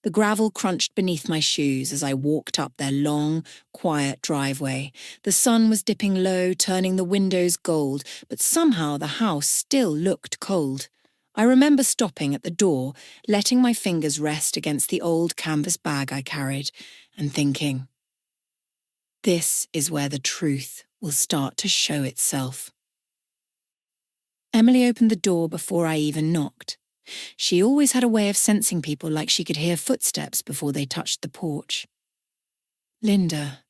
The gravel crunched beneath my shoes as I walked up their long, quiet driveway. The sun was dipping low, turning the windows gold, but somehow the house still looked cold. I remember stopping at the door, letting my fingers rest against the old canvas bag I carried, and thinking, this is where the truth will start to show itself. Emily opened the door before I even knocked. She always had a way of sensing people, like she could hear footsteps before they touched the porch. "Linda,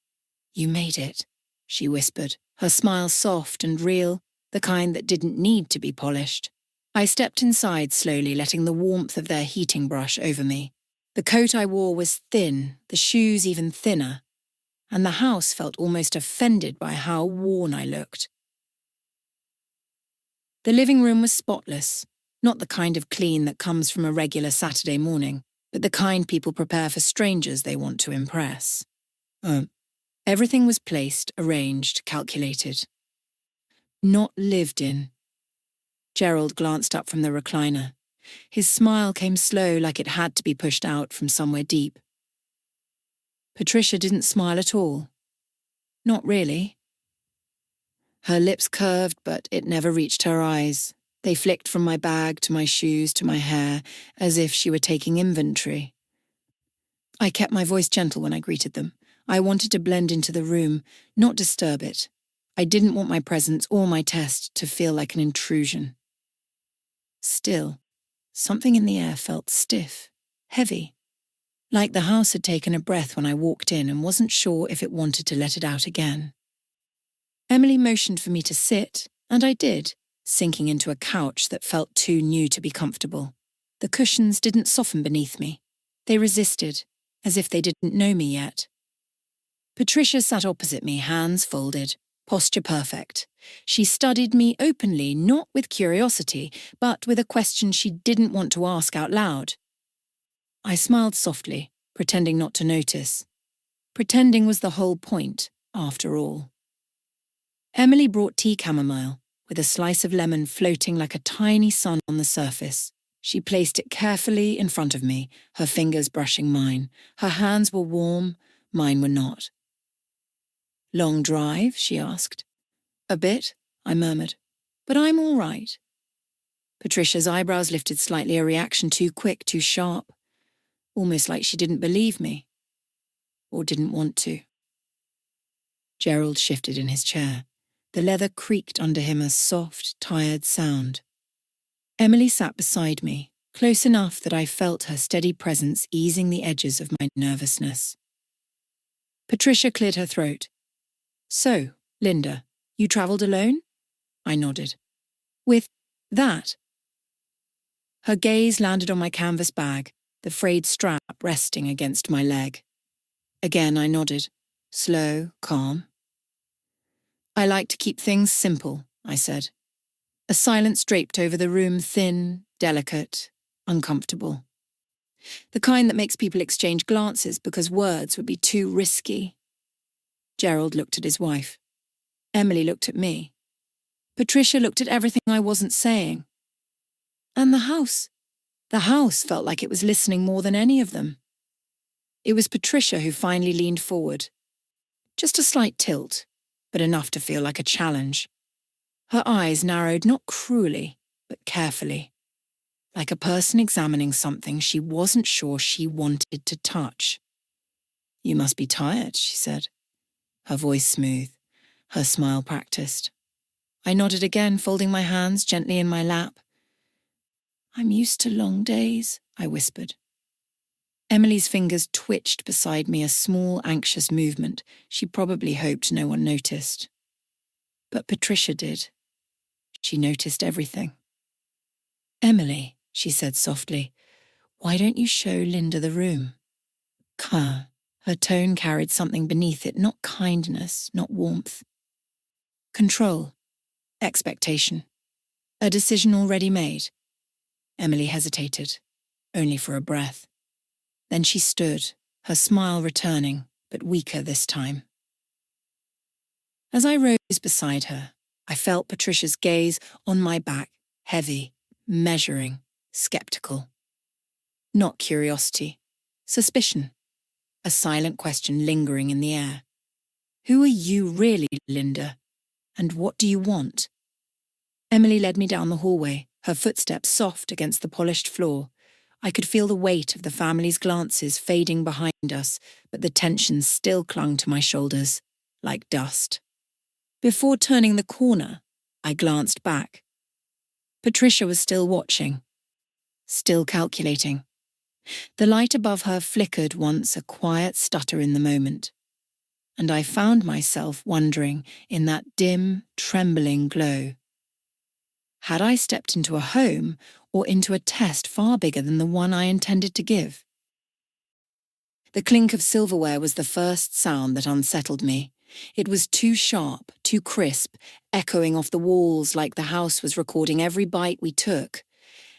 you made it," she whispered, her smile soft and real, the kind that didn't need to be polished. I stepped inside slowly, letting the warmth of their heating brush over me. The coat I wore was thin, the shoes even thinner, and the house felt almost offended by how worn I looked. The living room was spotless, not the kind of clean that comes from a regular Saturday morning, but the kind people prepare for strangers they want to impress. Everything was placed, arranged, calculated. Not lived in. Gerald glanced up from the recliner. His smile came slow, like it had to be pushed out from somewhere deep. Patricia didn't smile at all. Not really. Her lips curved, but it never reached her eyes. They flicked from my bag to my shoes to my hair, as if she were taking inventory. I kept my voice gentle when I greeted them. I wanted to blend into the room, not disturb it. I didn't want my presence or my test to feel like an intrusion. Still, something in the air felt stiff, heavy, like the house had taken a breath when I walked in and wasn't sure if it wanted to let it out again. Emily motioned for me to sit, and I did, sinking into a couch that felt too new to be comfortable. The cushions didn't soften beneath me. They resisted, as if they didn't know me yet. Patricia sat opposite me, hands folded, posture perfect. She studied me openly, not with curiosity, but with a question she didn't want to ask out loud. I smiled softly, pretending not to notice. Pretending was the whole point, after all. Emily brought tea chamomile, with a slice of lemon floating like a tiny sun on the surface. She placed it carefully in front of me, her fingers brushing mine. Her hands were warm, mine were not. "Long drive?" she asked. "A bit," I murmured. "But I'm all right." Patricia's eyebrows lifted slightly, a reaction too quick, too sharp. Almost like she didn't believe me. Or didn't want to. Gerald shifted in his chair. The leather creaked under him, a soft, tired sound. Emily sat beside me, close enough that I felt her steady presence easing the edges of my nervousness. Patricia cleared her throat. "So, Linda, you travelled alone?" I nodded. "With that?" Her gaze landed on my canvas bag, the frayed strap resting against my leg. Again I nodded, slow, calm. "I like to keep things simple," I said. A silence draped over the room, thin, delicate, uncomfortable. The kind that makes people exchange glances because words would be too risky. Gerald looked at his wife. Emily looked at me. Patricia looked at everything I wasn't saying. And the house felt like it was listening more than any of them. It was Patricia who finally leaned forward. Just a slight tilt, but enough to feel like a challenge. Her eyes narrowed not cruelly, but carefully, like a person examining something she wasn't sure she wanted to touch. "You must be tired," she said, her voice smooth, her smile practiced. I nodded again, folding my hands gently in my lap. "I'm used to long days," I whispered. Emily's fingers twitched beside me, a small, anxious movement. She probably hoped no one noticed. But Patricia did. She noticed everything. "Emily," she said softly, "why don't you show Linda the room?" Her tone carried something beneath it, not kindness, not warmth. Control. Expectation. A decision already made. Emily hesitated, only for a breath. Then she stood, her smile returning, but weaker this time. As I rose beside her, I felt Patricia's gaze on my back, heavy, measuring, skeptical. Not curiosity, Suspicion. A silent question lingering in the air. Who are you really, Linda? And what do you want? Emily led me down the hallway, her footsteps soft against the polished floor. I could feel the weight of the family's glances fading behind us, but the tension still clung to my shoulders, like dust. Before turning the corner, I glanced back. Patricia was still watching, still calculating. The light above her flickered once, a quiet stutter in the moment. And I found myself wondering in that dim, trembling glow. Had I stepped into a home or into a test far bigger than the one I intended to give? The clink of silverware was the first sound that unsettled me. It was too sharp, too crisp, echoing off the walls like the house was recording every bite we took.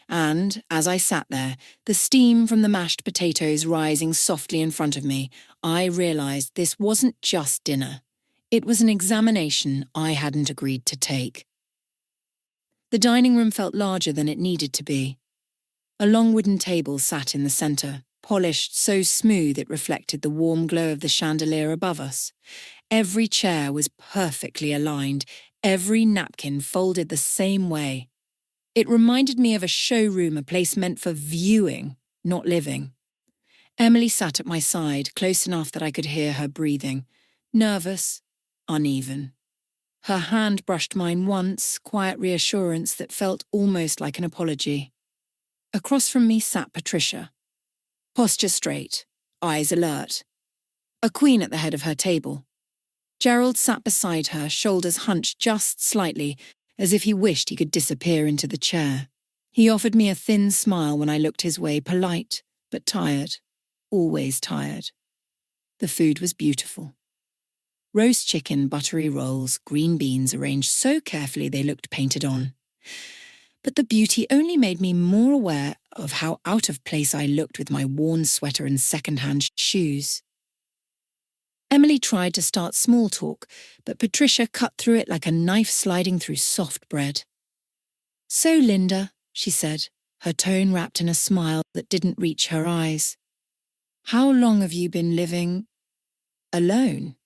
And, as I sat there, the steam from the mashed potatoes rising softly in front of me, I realized this wasn't just dinner. It was an examination I hadn't agreed to take. The dining room felt larger than it needed to be. A long wooden table sat in the centre, polished so smooth it reflected the warm glow of the chandelier above us. Every chair was perfectly aligned, every napkin folded the same way. It reminded me of a showroom, a place meant for viewing, not living. Emily sat at my side, close enough that I could hear her breathing, nervous, uneven. Her hand brushed mine once, quiet reassurance that felt almost like an apology. Across from me sat Patricia. Posture straight, eyes alert. A queen at the head of her table. Gerald sat beside her, shoulders hunched just slightly, as if he wished he could disappear into the chair. He offered me a thin smile when I looked his way, polite, but tired. Always tired. The food was beautiful. Roast chicken, buttery rolls, green beans arranged so carefully they looked painted on. But the beauty only made me more aware of how out of place I looked with my worn sweater and second-hand shoes. Emily tried to start small talk, but Patricia cut through it like a knife sliding through soft bread. "So, Linda," she said, her tone wrapped in a smile that didn't reach her eyes. "How long have you been living alone?"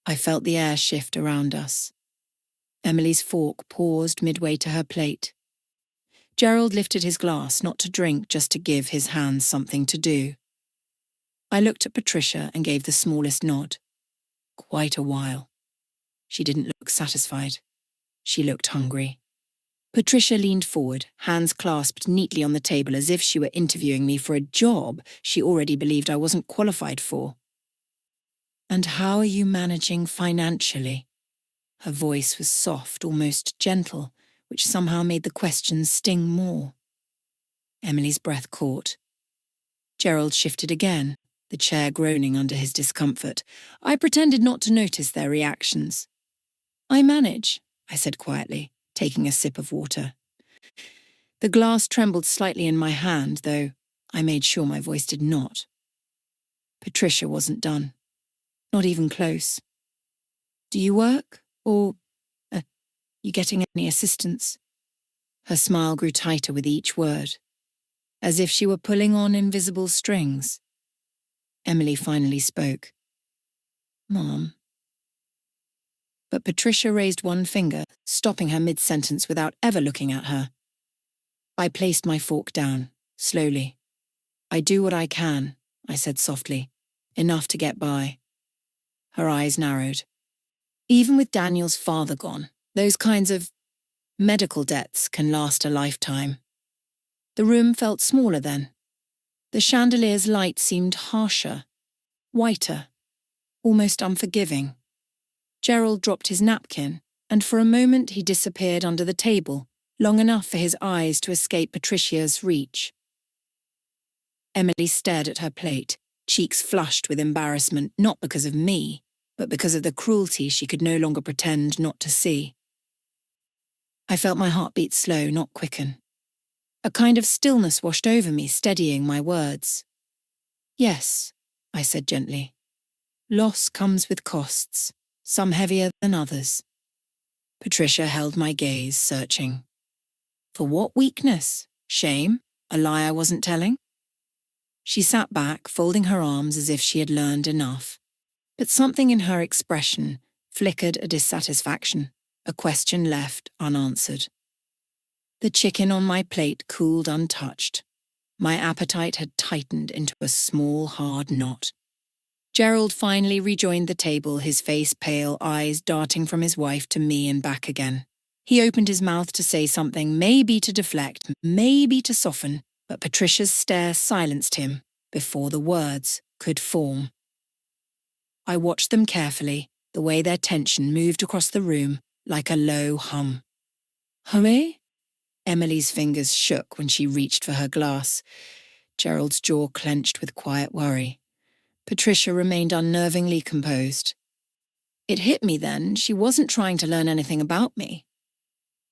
I felt the air shift around us. Emily's fork paused midway to her plate. Gerald lifted his glass, not to drink, just to give his hands something to do. I looked at Patricia and gave the smallest nod. Quite a while. She didn't look satisfied. She looked hungry. Patricia leaned forward, hands clasped neatly on the table as if she were interviewing me for a job she already believed I wasn't qualified for. "And how are you managing financially?" Her voice was soft, almost gentle, which somehow made the questions sting more. Emily's breath caught. Gerald shifted again, the chair groaning under his discomfort. I pretended not to notice their reactions. "I manage," I said quietly, taking a sip of water. The glass trembled slightly in my hand, though I made sure my voice did not. Patricia wasn't done. Not even close. "Do you work? Or you getting any assistance?" Her smile grew tighter with each word, as if she were pulling on invisible strings. Emily finally spoke. "Mom." But Patricia raised one finger, stopping her mid-sentence without ever looking at her. I placed my fork down, slowly. "I do what I can," I said softly, "enough to get by." Her eyes narrowed. "Even with Daniel's father gone, those kinds of medical debts can last a lifetime." The room felt smaller then. The chandelier's light seemed harsher, whiter, almost unforgiving. Gerald dropped his napkin, and for a moment he disappeared under the table, long enough for his eyes to escape Patricia's reach. Emily stared at her plate, cheeks flushed with embarrassment, not because of me, but because of the cruelty she could no longer pretend not to see. I felt my heartbeat slow, not quicken. A kind of stillness washed over me, steadying my words. "Yes," I said gently. "Loss comes with costs, some heavier than others." Patricia held my gaze, searching. For what weakness? Shame? A lie I wasn't telling? She sat back, folding her arms as if she had learned enough. But something in her expression flickered a dissatisfaction, a question left unanswered. The chicken on my plate cooled untouched. My appetite had tightened into a small, hard knot. Gerald finally rejoined the table, his face pale, eyes darting from his wife to me and back again. He opened his mouth to say something, maybe to deflect, maybe to soften, but Patricia's stare silenced him before the words could form. I watched them carefully, the way their tension moved across the room like a low hum. Hurry? Emily's fingers shook when she reached for her glass. Gerald's jaw clenched with quiet worry. Patricia remained unnervingly composed. It hit me then, she wasn't trying to learn anything about me.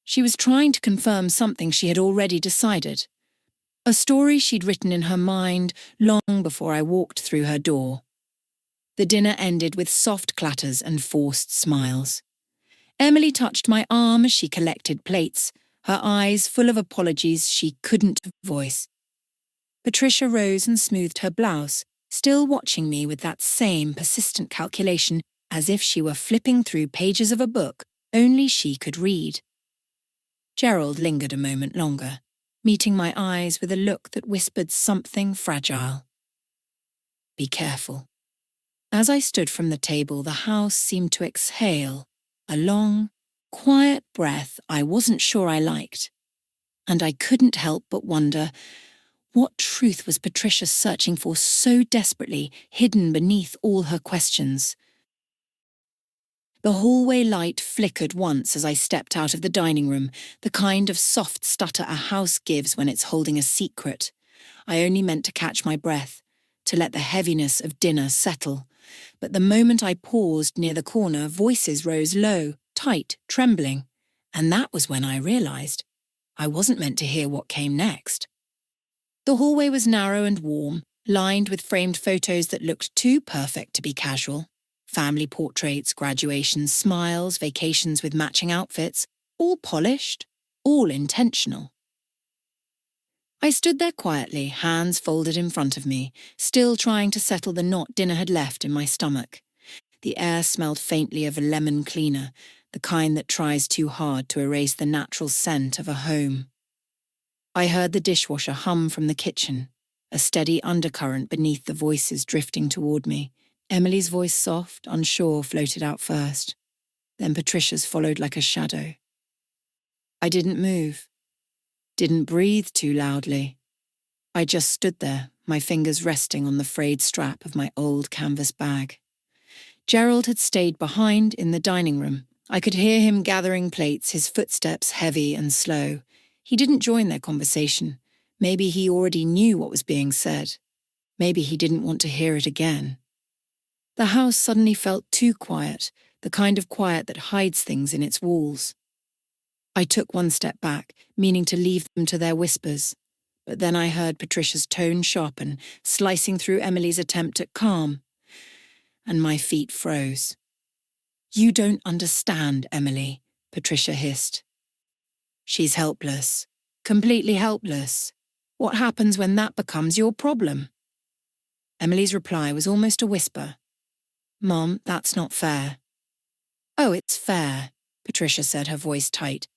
She was trying to confirm something she had already decided. A story she'd written in her mind long before I walked through her door. The dinner ended with soft clatters and forced smiles. Emily touched my arm as she collected plates, her eyes full of apologies she couldn't voice. Patricia rose and smoothed her blouse, still watching me with that same persistent calculation as if she were flipping through pages of a book only she could read. Gerald lingered a moment longer, meeting my eyes with a look that whispered something fragile. Be careful. As I stood from the table, the house seemed to exhale, a long, quiet breath I wasn't sure I liked. And I couldn't help but wonder, what truth was Patricia searching for so desperately, hidden beneath all her questions? The hallway light flickered once as I stepped out of the dining room, the kind of soft stutter a house gives when it's holding a secret. I only meant to catch my breath, to let the heaviness of dinner settle. But the moment I paused near the corner, voices rose low, tight, trembling. And that was when I realized I wasn't meant to hear what came next. The hallway was narrow and warm, lined with framed photos that looked too perfect to be casual. Family portraits, graduations, smiles, vacations with matching outfits, all polished, all intentional. I stood there quietly, hands folded in front of me, still trying to settle the knot dinner had left in my stomach. The air smelled faintly of a lemon cleaner, the kind that tries too hard to erase the natural scent of a home. I heard the dishwasher hum from the kitchen, a steady undercurrent beneath the voices drifting toward me. Emily's voice, soft, unsure, floated out first. Then Patricia's followed like a shadow. I didn't move. Didn't breathe too loudly. I just stood there, my fingers resting on the frayed strap of my old canvas bag. Gerald had stayed behind in the dining room. I could hear him gathering plates, his footsteps heavy and slow. He didn't join their conversation. Maybe he already knew what was being said. Maybe he didn't want to hear it again. The house suddenly felt too quiet, the kind of quiet that hides things in its walls. I took one step back, meaning to leave them to their whispers. But then I heard Patricia's tone sharpen, slicing through Emily's attempt at calm. And my feet froze. You don't understand, Emily, Patricia hissed. She's helpless. Completely helpless. What happens when that becomes your problem? Emily's reply was almost a whisper. Mom, that's not fair. Oh, it's fair, Patricia said, her voice tight.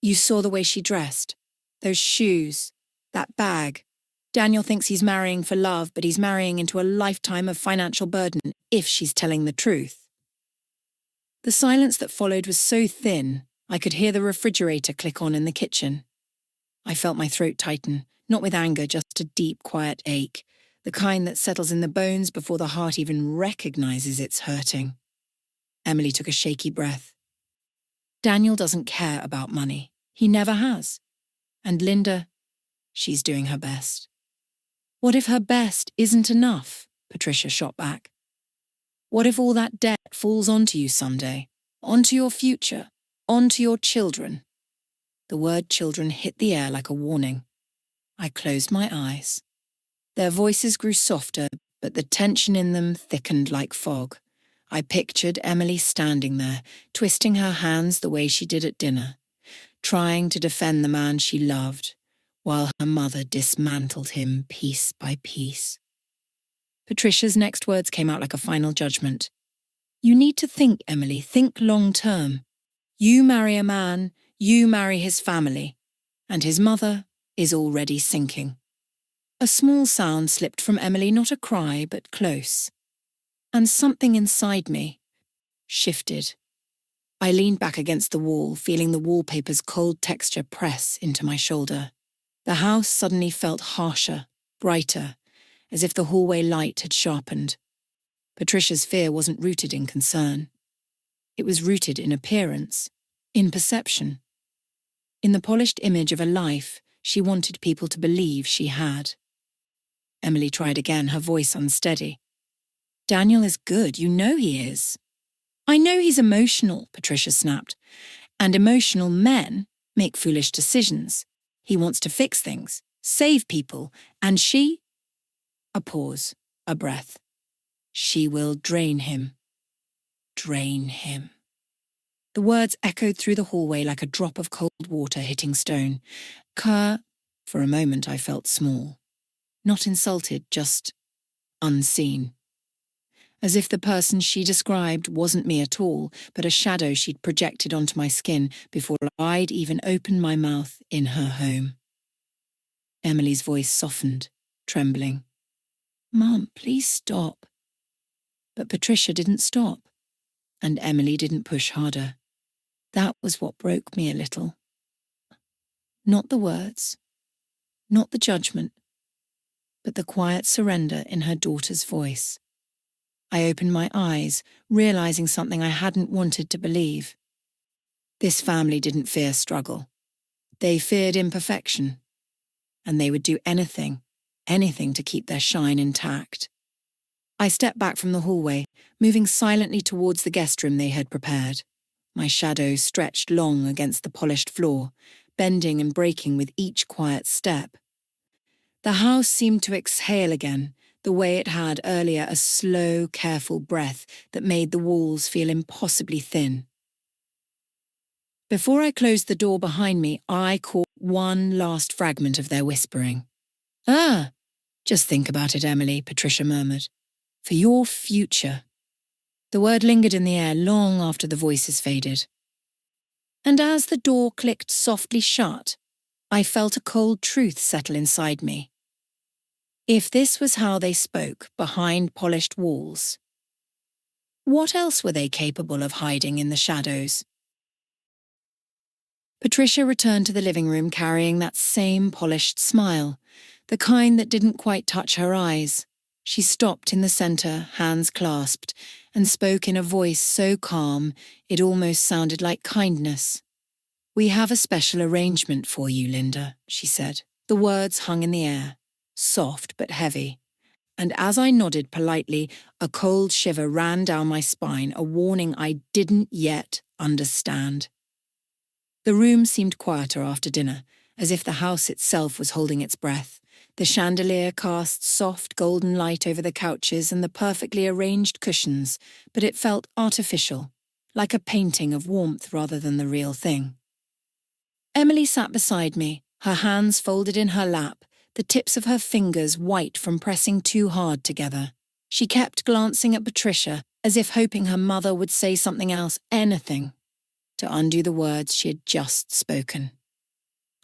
You saw the way she dressed. Those shoes. That bag. Daniel thinks he's marrying for love, but he's marrying into a lifetime of financial burden if she's telling the truth. The silence that followed was so thin, I could hear the refrigerator click on in the kitchen. I felt my throat tighten, not with anger, just a deep, quiet ache, the kind that settles in the bones before the heart even recognizes it's hurting. Emily took a shaky breath. Daniel doesn't care about money. He never has. And Linda, she's doing her best. What if her best isn't enough? Patricia shot back. What if all that debt falls onto you someday? Onto your future? Onto your children? The word children hit the air like a warning. I closed my eyes. Their voices grew softer, but the tension in them thickened like fog. I pictured Emily standing there, twisting her hands the way she did at dinner, trying to defend the man she loved, while her mother dismantled him piece by piece. Patricia's next words came out like a final judgment. You need to think, Emily, think long term. You marry a man, you marry his family, and his mother is already sinking. A small sound slipped from Emily, not a cry, but close. And something inside me shifted. I leaned back against the wall, feeling the wallpaper's cold texture press into my shoulder. The house suddenly felt harsher, brighter, as if the hallway light had sharpened. Patricia's fear wasn't rooted in concern. It was rooted in appearance, in perception, in the polished image of a life she wanted people to believe she had. Emily tried again, her voice unsteady. Daniel is good, you know he is. I know he's emotional, Patricia snapped. And emotional men make foolish decisions. He wants to fix things, save people, and she? A pause, a breath. She will drain him. Drain him. The words echoed through the hallway like a drop of cold water hitting stone. For a moment I felt small. Not insulted, just unseen. As if the person she described wasn't me at all, but a shadow she'd projected onto my skin before I'd even opened my mouth in her home. Emily's voice softened, trembling. Mum, please stop. But Patricia didn't stop, and Emily didn't push harder. That was what broke me a little. Not the words, not the judgment, but the quiet surrender in her daughter's voice. I opened my eyes, realizing something I hadn't wanted to believe. This family didn't fear struggle. They feared imperfection. And they would do anything to keep their shine intact. I stepped back from the hallway, moving silently towards the guest room they had prepared. My shadow stretched long against the polished floor, bending and breaking with each quiet step. The house seemed to exhale again, the way it had earlier, a slow, careful breath that made the walls feel impossibly thin. Before I closed the door behind me, I caught one last fragment of their whispering. Just think about it, Emily, Patricia murmured. For your future. The word lingered in the air long after the voices faded. And as the door clicked softly shut, I felt a cold truth settle inside me. If this was how they spoke behind polished walls, what else were they capable of hiding in the shadows? Patricia returned to the living room carrying that same polished smile, the kind that didn't quite touch her eyes. She stopped in the center, hands clasped, and spoke in a voice so calm it almost sounded like kindness. We have a special arrangement for you, Linda, she said. The words hung in the air, soft but heavy. And as I nodded politely, a cold shiver ran down my spine, a warning I didn't yet understand. The room seemed quieter after dinner, as if the house itself was holding its breath. The chandelier cast soft golden light over the couches and the perfectly arranged cushions, but it felt artificial, like a painting of warmth rather than the real thing. Emily sat beside me, her hands folded in her lap, the tips of her fingers white from pressing too hard together. She kept glancing at Patricia, as if hoping her mother would say something else, anything, to undo the words she had just spoken.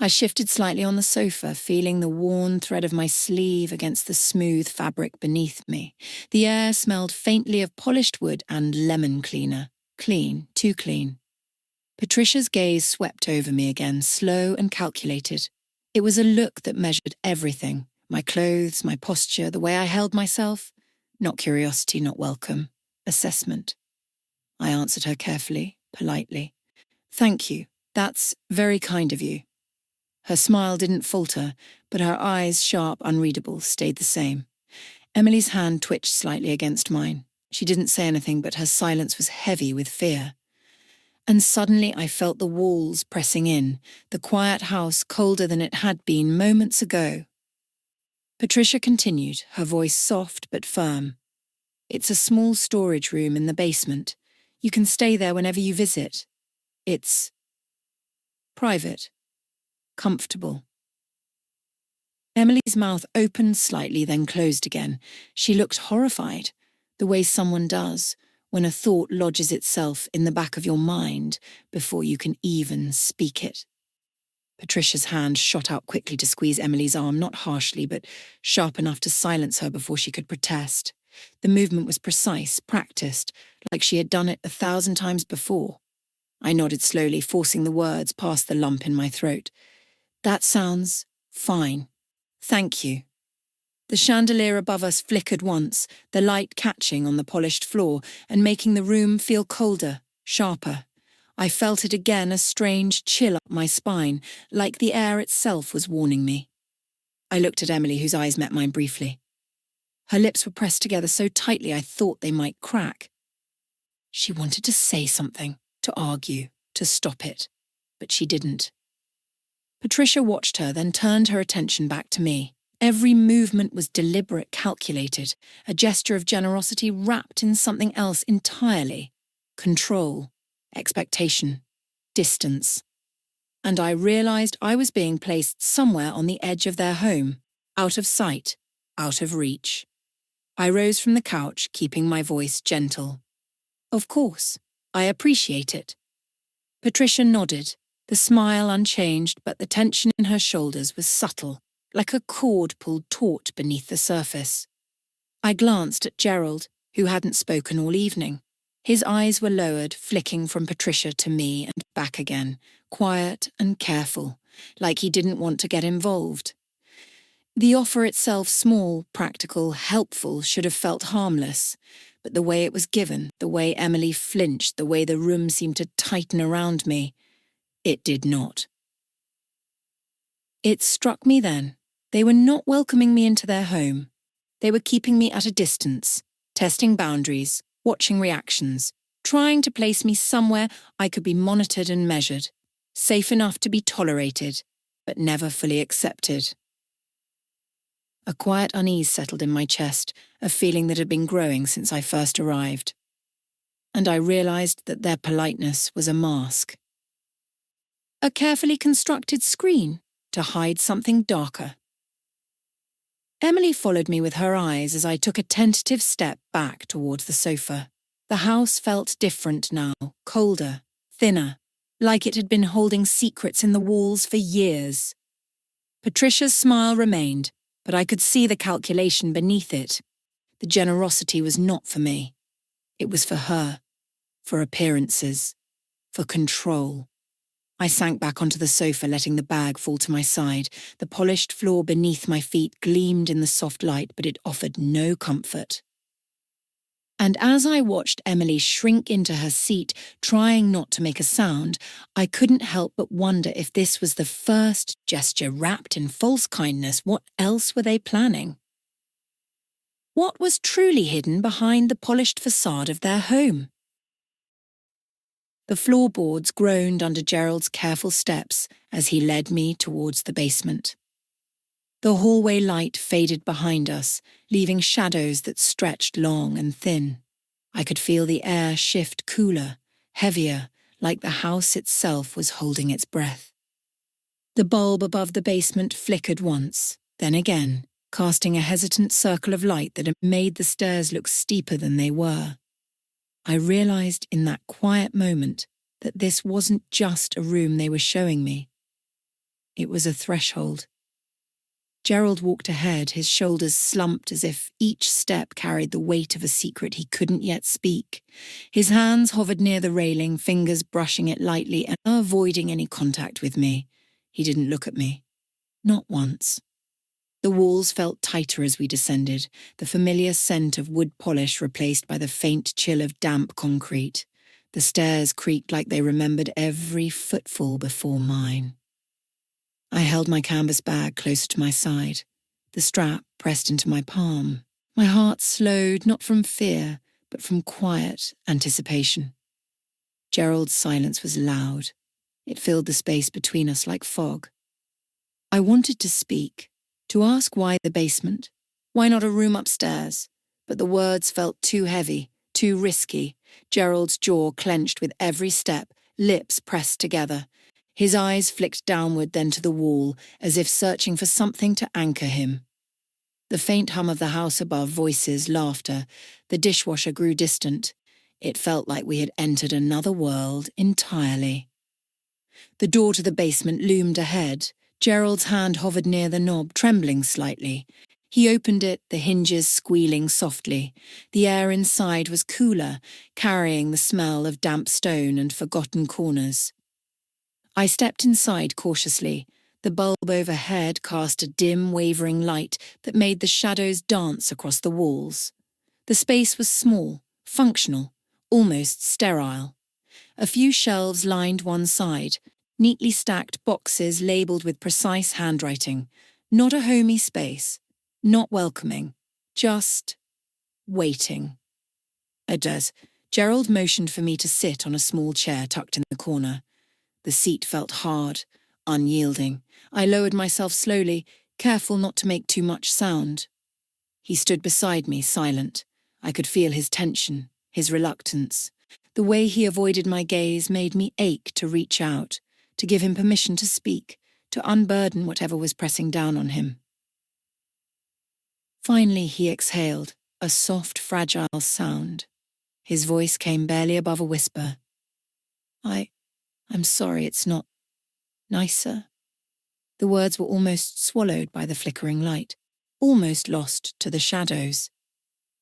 I shifted slightly on the sofa, feeling the worn thread of my sleeve against the smooth fabric beneath me. The air smelled faintly of polished wood and lemon cleaner. Clean, too clean. Patricia's gaze swept over me again, slow and calculated. It was a look that measured everything, my clothes, my posture, the way I held myself. Not curiosity, not welcome. Assessment. I answered her carefully, politely. Thank you. That's very kind of you. Her smile didn't falter, but her eyes, sharp, unreadable, stayed the same. Emily's hand twitched slightly against mine. She didn't say anything, but her silence was heavy with fear. And suddenly I felt the walls pressing in, the quiet house colder than it had been moments ago. Patricia continued, her voice soft but firm. It's a small storage room in the basement. You can stay there whenever you visit. It's private, comfortable. Emily's mouth opened slightly, then closed again. She looked horrified, the way someone does when a thought lodges itself in the back of your mind before you can even speak it. Patricia's hand shot out quickly to squeeze Emily's arm, not harshly, but sharp enough to silence her before she could protest. The movement was precise, practiced, like she had done it 1,000 times before. I nodded slowly, forcing the words past the lump in my throat. That sounds fine. Thank you. The chandelier above us flickered once, the light catching on the polished floor and making the room feel colder, sharper. I felt it again, a strange chill up my spine, like the air itself was warning me. I looked at Emily, whose eyes met mine briefly. Her lips were pressed together so tightly I thought they might crack. She wanted to say something, to argue, to stop it, but she didn't. Patricia watched her, then turned her attention back to me. Every movement was deliberate, calculated, a gesture of generosity wrapped in something else entirely. Control, expectation, distance. And I realized I was being placed somewhere on the edge of their home, out of sight, out of reach. I rose from the couch, keeping my voice gentle. Of course, I appreciate it. Patricia nodded, the smile unchanged, but the tension in her shoulders was subtle, like a cord pulled taut beneath the surface. I glanced at Gerald, who hadn't spoken all evening. His eyes were lowered, flicking from Patricia to me and back again, quiet and careful, like he didn't want to get involved. The offer itself, small, practical, helpful, should have felt harmless, but the way it was given, the way Emily flinched, the way the room seemed to tighten around me, it did not. It struck me then. They were not welcoming me into their home. They were keeping me at a distance, testing boundaries, watching reactions, trying to place me somewhere I could be monitored and measured, safe enough to be tolerated, but never fully accepted. A quiet unease settled in my chest, a feeling that had been growing since I first arrived. And I realized that their politeness was a mask. A carefully constructed screen to hide something darker. Emily followed me with her eyes as I took a tentative step back towards the sofa. The house felt different now, colder, thinner, like it had been holding secrets in the walls for years. Patricia's smile remained, but I could see the calculation beneath it. The generosity was not for me. It was for her, for appearances, for control. I sank back onto the sofa, letting the bag fall to my side. The polished floor beneath my feet gleamed in the soft light, but it offered no comfort. And as I watched Emily shrink into her seat, trying not to make a sound, I couldn't help but wonder if this was the first gesture wrapped in false kindness. What else were they planning? What was truly hidden behind the polished facade of their home? The floorboards groaned under Gerald's careful steps as he led me towards the basement. The hallway light faded behind us, leaving shadows that stretched long and thin. I could feel the air shift cooler, heavier, like the house itself was holding its breath. The bulb above the basement flickered once, then again, casting a hesitant circle of light that made the stairs look steeper than they were. I realized in that quiet moment that this wasn't just a room they were showing me. It was a threshold. Gerald walked ahead, his shoulders slumped as if each step carried the weight of a secret he couldn't yet speak. His hands hovered near the railing, fingers brushing it lightly and avoiding any contact with me. He didn't look at me. Not once. The walls felt tighter as we descended, the familiar scent of wood polish replaced by the faint chill of damp concrete. The stairs creaked like they remembered every footfall before mine. I held my canvas bag closer to my side, the strap pressed into my palm. My heart slowed, not from fear, but from quiet anticipation. Gerald's silence was loud. It filled the space between us like fog. I wanted to speak, to ask why the basement, why not a room upstairs, but the words felt too heavy, too risky. Gerald's jaw clenched with every step, lips pressed together. His eyes flicked downward, then to the wall, as if searching for something to anchor him. The faint hum of the house above, voices, laughter. The dishwasher grew distant. It felt like we had entered another world entirely. The door to the basement loomed ahead. Gerald's hand hovered near the knob, trembling slightly. He opened it, the hinges squealing softly. The air inside was cooler, carrying the smell of damp stone and forgotten corners. I stepped inside cautiously. The bulb overhead cast a dim, wavering light that made the shadows dance across the walls. The space was small, functional, almost sterile. A few shelves lined one side, neatly stacked boxes labelled with precise handwriting. Not a homey space, not welcoming, just waiting. Gerald motioned for me to sit on a small chair tucked in the corner. The seat felt hard, unyielding. I lowered myself slowly, careful not to make too much sound. He stood beside me, silent. I could feel his tension, his reluctance. The way he avoided my gaze made me ache to reach out, to give him permission to speak, to unburden whatever was pressing down on him. Finally he exhaled, a soft, fragile sound. His voice came barely above a whisper. I'm sorry it's not nicer. The words were almost swallowed by the flickering light, almost lost to the shadows.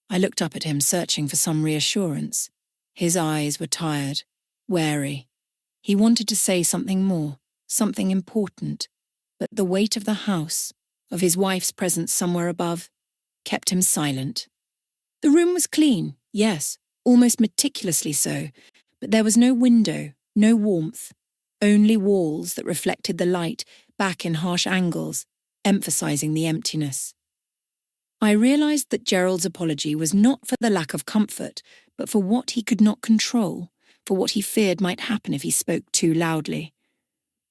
I looked up at him, searching for some reassurance. His eyes were tired, wary. He wanted to say something more, something important, but the weight of the house, of his wife's presence somewhere above, kept him silent. The room was clean, yes, almost meticulously so, but there was no window, no warmth, only walls that reflected the light back in harsh angles, emphasizing the emptiness. I realized that Gerald's apology was not for the lack of comfort, but for what he could not control, for what he feared might happen if he spoke too loudly.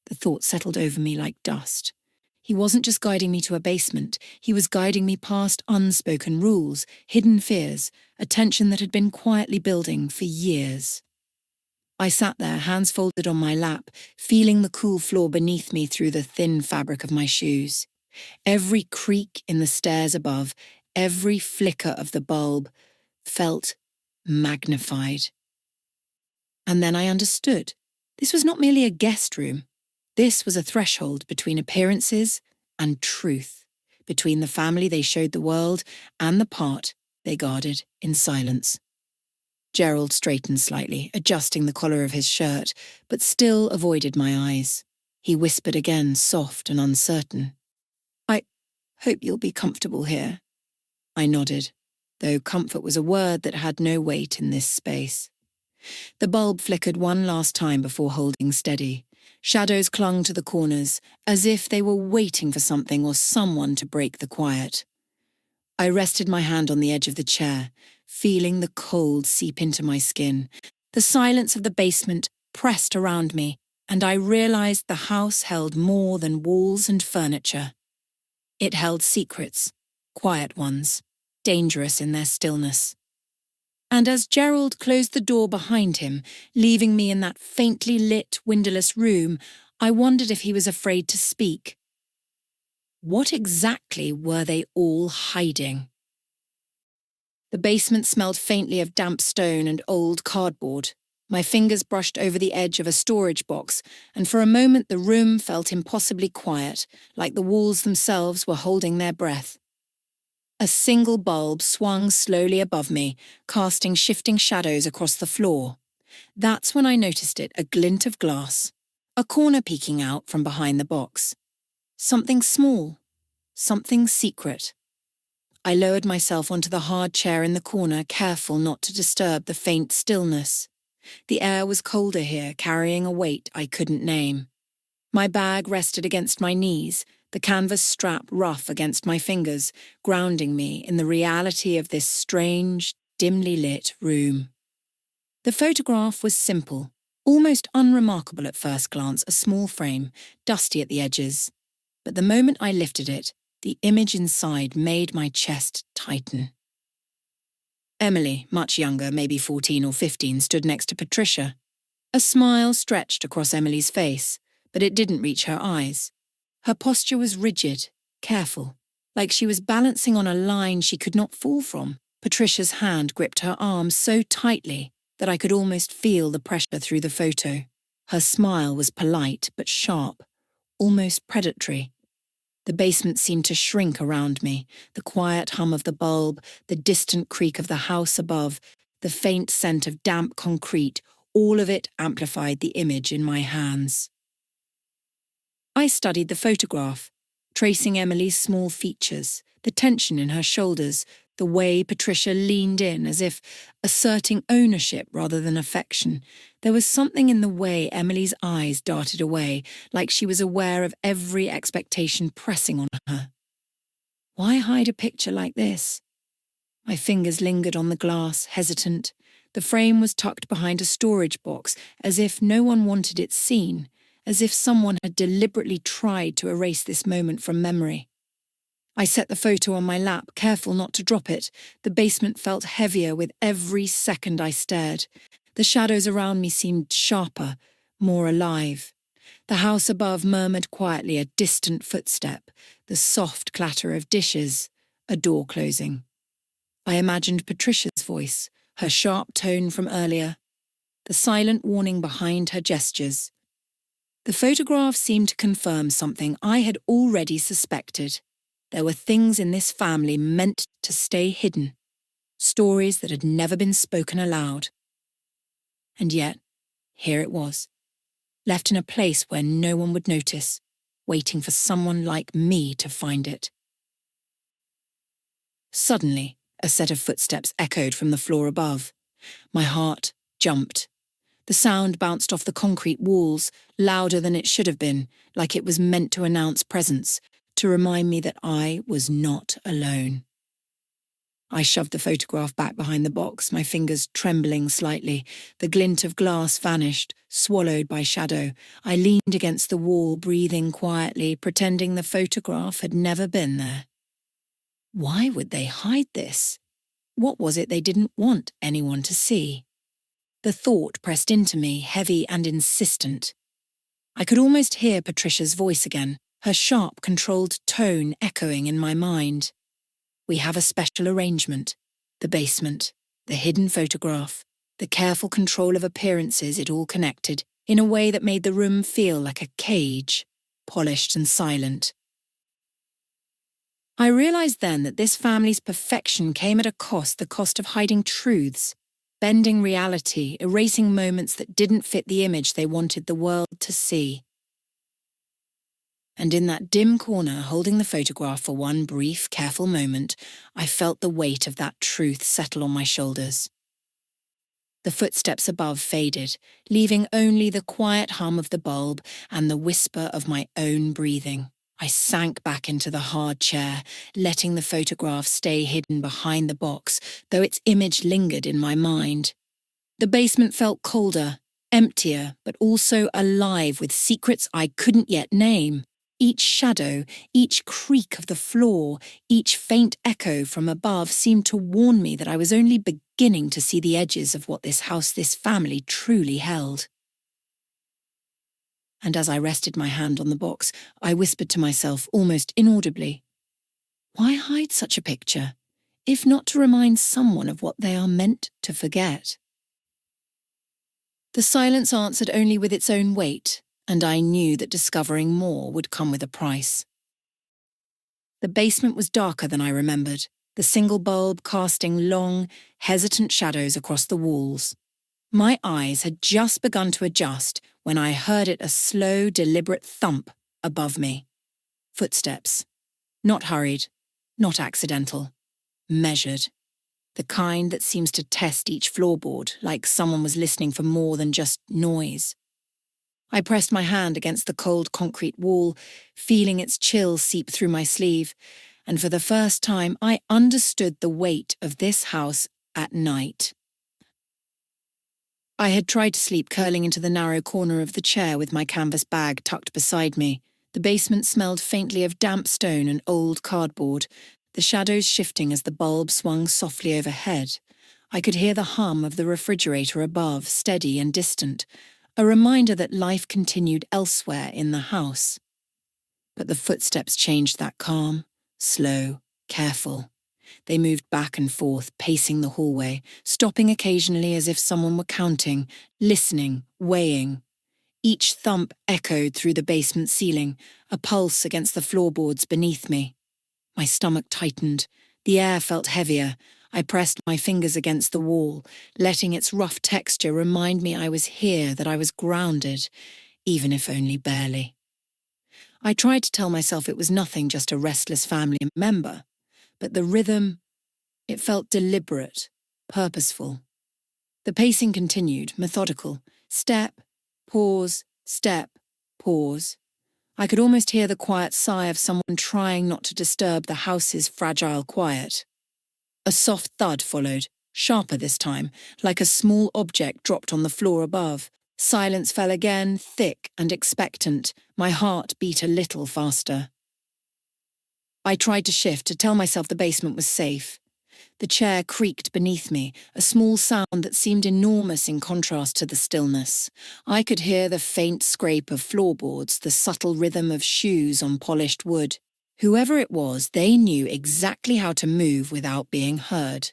The thought settled over me like dust. He wasn't just guiding me to a basement, he was guiding me past unspoken rules, hidden fears, a tension that had been quietly building for years. I sat there, hands folded on my lap, feeling the cool floor beneath me through the thin fabric of my shoes. Every creak in the stairs above, every flicker of the bulb, felt magnified. And then I understood. This was not merely a guest room. This was a threshold between appearances and truth, between the family they showed the world and the part they guarded in silence. Gerald straightened slightly, adjusting the collar of his shirt, but still avoided my eyes. He whispered again, soft and uncertain. I hope you'll be comfortable here. I nodded, though comfort was a word that had no weight in this space. The bulb flickered one last time before holding steady. Shadows clung to the corners, as if they were waiting for something or someone to break the quiet. I rested my hand on the edge of the chair, feeling the cold seep into my skin. The silence of the basement pressed around me, and I realized the house held more than walls and furniture. It held secrets, quiet ones, dangerous in their stillness. And as Gerald closed the door behind him, leaving me in that faintly lit, windowless room, I wondered if he was afraid to speak. What exactly were they all hiding? The basement smelled faintly of damp stone and old cardboard. My fingers brushed over the edge of a storage box, and for a moment the room felt impossibly quiet, like the walls themselves were holding their breath. A single bulb swung slowly above me, casting shifting shadows across the floor. That's when I noticed it, a glint of glass, a corner peeking out from behind the box. Something small, something secret. I lowered myself onto the hard chair in the corner, careful not to disturb the faint stillness. The air was colder here, carrying a weight I couldn't name. My bag rested against my knees, the canvas strap rough against my fingers, grounding me in the reality of this strange, dimly lit room. The photograph was simple, almost unremarkable at first glance, a small frame, dusty at the edges. But the moment I lifted it, the image inside made my chest tighten. Emily, much younger, maybe 14 or 15, stood next to Patricia. A smile stretched across Emily's face, but it didn't reach her eyes. Her posture was rigid, careful, like she was balancing on a line she could not fall from. Patricia's hand gripped her arm so tightly that I could almost feel the pressure through the photo. Her smile was polite but sharp, almost predatory. The basement seemed to shrink around me, the quiet hum of the bulb, the distant creak of the house above, the faint scent of damp concrete, all of it amplified the image in my hands. I studied the photograph, tracing Emily's small features, the tension in her shoulders, the way Patricia leaned in as if asserting ownership rather than affection. There was something in the way Emily's eyes darted away, like she was aware of every expectation pressing on her. Why hide a picture like this? My fingers lingered on the glass, hesitant. The frame was tucked behind a storage box, as if no one wanted it seen, as if someone had deliberately tried to erase this moment from memory. I set the photo on my lap, careful not to drop it. The basement felt heavier with every second I stared. The shadows around me seemed sharper, more alive. The house above murmured quietly a distant footstep, the soft clatter of dishes, a door closing. I imagined Patricia's voice, her sharp tone from earlier, the silent warning behind her gestures. The photograph seemed to confirm something I had already suspected. There were things in this family meant to stay hidden, stories that had never been spoken aloud. And yet, here it was, left in a place where no one would notice, waiting for someone like me to find it. Suddenly, a set of footsteps echoed from the floor above. My heart jumped. The sound bounced off the concrete walls, louder than it should have been, like it was meant to announce presence, to remind me that I was not alone. I shoved the photograph back behind the box, my fingers trembling slightly. The glint of glass vanished, swallowed by shadow. I leaned against the wall, breathing quietly, pretending the photograph had never been there. Why would they hide this? What was it they didn't want anyone to see? The thought pressed into me, heavy and insistent. I could almost hear Patricia's voice again, her sharp, controlled tone echoing in my mind. We have a special arrangement. The basement, the hidden photograph, the careful control of appearances, it all connected, in a way that made the room feel like a cage, polished and silent. I realized then that this family's perfection came at a cost, the cost of hiding truths, bending reality, erasing moments that didn't fit the image they wanted the world to see. And in that dim corner, holding the photograph for one brief, careful moment, I felt the weight of that truth settle on my shoulders. The footsteps above faded, leaving only the quiet hum of the bulb and the whisper of my own breathing. I sank back into the hard chair, letting the photograph stay hidden behind the box, though its image lingered in my mind. The basement felt colder, emptier, but also alive with secrets I couldn't yet name. Each shadow, each creak of the floor, each faint echo from above seemed to warn me that I was only beginning to see the edges of what this house, this family truly held. And as I rested my hand on the box, I whispered to myself almost inaudibly, why hide such a picture, if not to remind someone of what they are meant to forget? The silence answered only with its own weight, and I knew that discovering more would come with a price. The basement was darker than I remembered, the single bulb casting long, hesitant shadows across the walls. My eyes had just begun to adjust when I heard it, a slow, deliberate thump above me. Footsteps. Not hurried, not accidental. Measured. The kind that seems to test each floorboard, like someone was listening for more than just noise. I pressed my hand against the cold concrete wall, feeling its chill seep through my sleeve, and for the first time I understood the weight of this house at night. I had tried to sleep curling into the narrow corner of the chair with my canvas bag tucked beside me. The basement smelled faintly of damp stone and old cardboard, the shadows shifting as the bulb swung softly overhead. I could hear the hum of the refrigerator above, steady and distant, a reminder that life continued elsewhere in the house. But the footsteps changed that calm, slow, careful. They moved back and forth, pacing the hallway, stopping occasionally as if someone were counting, listening, weighing. Each thump echoed through the basement ceiling, a pulse against the floorboards beneath me. My stomach tightened. The air felt heavier. I pressed my fingers against the wall, letting its rough texture remind me I was here, that I was grounded, even if only barely. I tried to tell myself it was nothing, just a restless family member, but the rhythm, it felt deliberate, purposeful. The pacing continued, methodical. Step, pause, step, pause. I could almost hear the quiet sigh of someone trying not to disturb the house's fragile quiet. A soft thud followed, sharper this time, like a small object dropped on the floor above. Silence fell again, thick and expectant. My heart beat a little faster. I tried to shift, to tell myself the basement was safe. The chair creaked beneath me, a small sound that seemed enormous in contrast to the stillness. I could hear the faint scrape of floorboards, the subtle rhythm of shoes on polished wood. Whoever it was, they knew exactly how to move without being heard.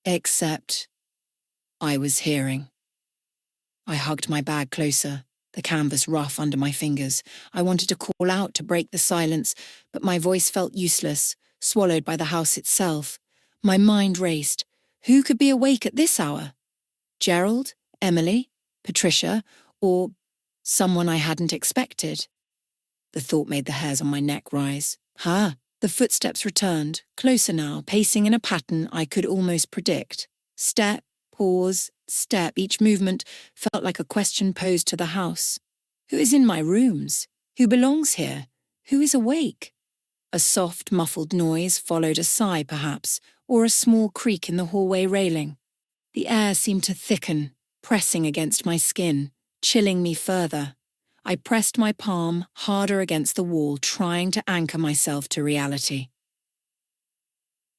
Except I was hearing. I hugged my bag closer, the canvas rough under my fingers. I wanted to call out to break the silence, but my voice felt useless, swallowed by the house itself. My mind raced. Who could be awake at this hour? Gerald? Emily? Patricia? Or someone I hadn't expected? The thought made the hairs on my neck rise. The footsteps returned, closer now, pacing in a pattern I could almost predict. Step, pause, step. Each movement felt like a question posed to the house. Who is in my rooms? Who belongs here? Who is awake? A soft, muffled noise followed a sigh, perhaps, or a small creak in the hallway railing. The air seemed to thicken, pressing against my skin, chilling me further. I pressed my palm harder against the wall, trying to anchor myself to reality.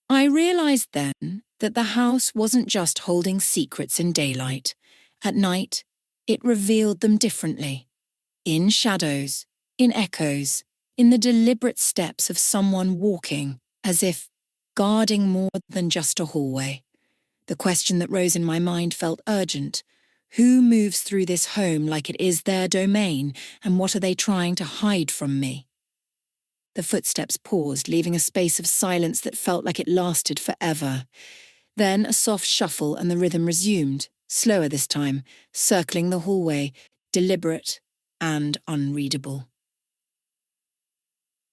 I realized then that the house wasn't just holding secrets in daylight. At night, it revealed them differently. In shadows, in echoes, in the deliberate steps of someone walking, as if guarding more than just a hallway. The question that rose in my mind felt urgent. Who moves through this home like it is their domain, and what are they trying to hide from me? The footsteps paused, leaving a space of silence that felt like it lasted forever. Then a soft shuffle and the rhythm resumed, slower this time, circling the hallway, deliberate and unreadable.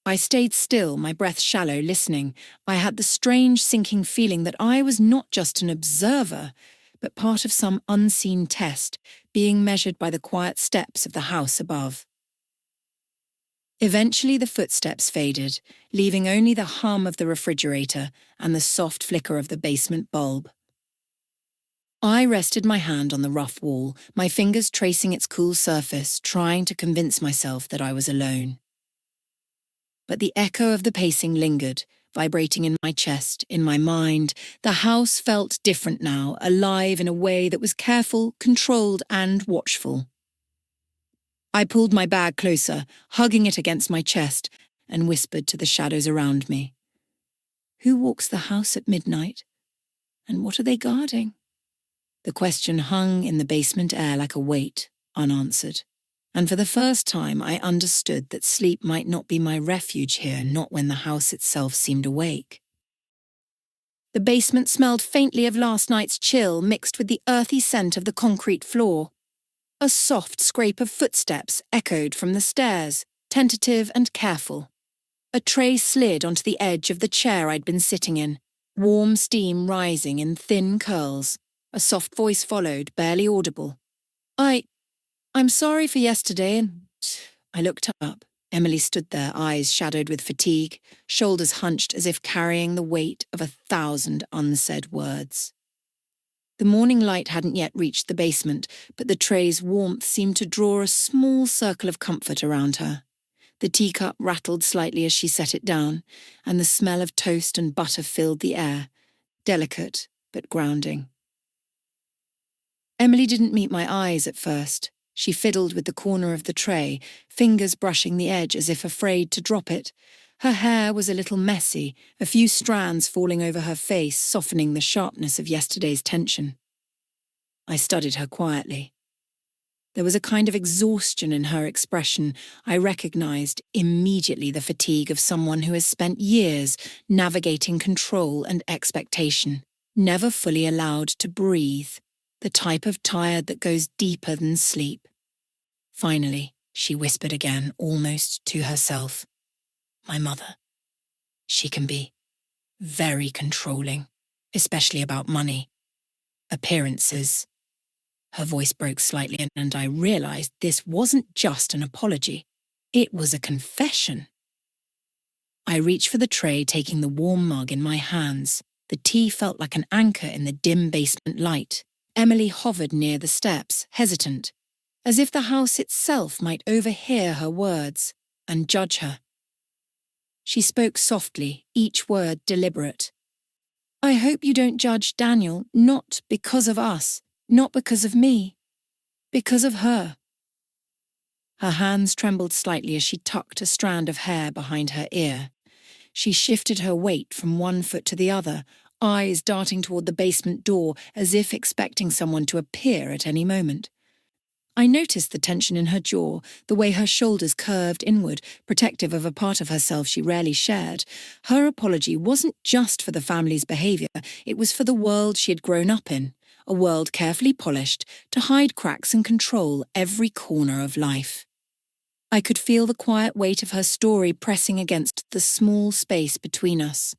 I stayed still, my breath shallow, listening. I had the strange sinking feeling that I was not just an observer, but part of some unseen test, being measured by the quiet steps of the house above. Eventually the footsteps faded, leaving only the hum of the refrigerator and the soft flicker of the basement bulb. I rested my hand on the rough wall, my fingers tracing its cool surface, trying to convince myself that I was alone. But the echo of the pacing lingered, vibrating in my chest, in my mind. The house felt different now, alive in a way that was careful, controlled, and watchful. I pulled my bag closer, hugging it against my chest, and whispered to the shadows around me. Who walks the house at midnight? And what are they guarding? The question hung in the basement air like a weight, unanswered. And for the first time I understood that sleep might not be my refuge here, not when the house itself seemed awake. The basement smelled faintly of last night's chill mixed with the earthy scent of the concrete floor. A soft scrape of footsteps echoed from the stairs, tentative and careful. A tray slid onto the edge of the chair I'd been sitting in, warm steam rising in thin curls. A soft voice followed, barely audible. I'm sorry for yesterday, and I looked up. Emily stood there, eyes shadowed with fatigue, shoulders hunched as if carrying the weight of 1,000 unsaid words. The morning light hadn't yet reached the basement, but the tray's warmth seemed to draw a small circle of comfort around her. The teacup rattled slightly as she set it down, and the smell of toast and butter filled the air, delicate but grounding. Emily didn't meet my eyes at first. She fiddled with the corner of the tray, fingers brushing the edge as if afraid to drop it. Her hair was a little messy, a few strands falling over her face, softening the sharpness of yesterday's tension. I studied her quietly. There was a kind of exhaustion in her expression. I recognized immediately the fatigue of someone who has spent years navigating control and expectation, never fully allowed to breathe, the type of tired that goes deeper than sleep. Finally, she whispered again, almost to herself. My mother. She can be very controlling, especially about money, appearances. Her voice broke slightly, and I realized this wasn't just an apology. It was a confession. I reached for the tray, taking the warm mug in my hands. The tea felt like an anchor in the dim basement light. Emily hovered near the steps, hesitant, as if the house itself might overhear her words and judge her. She spoke softly, each word deliberate. I hope you don't judge Daniel, not because of us, not because of me, because of her. Her hands trembled slightly as she tucked a strand of hair behind her ear. She shifted her weight from one foot to the other, eyes darting toward the basement door as if expecting someone to appear at any moment. I noticed the tension in her jaw, the way her shoulders curved inward, protective of a part of herself she rarely shared. Her apology wasn't just for the family's behaviour, it was for the world she had grown up in, a world carefully polished to hide cracks and control every corner of life. I could feel the quiet weight of her story pressing against the small space between us.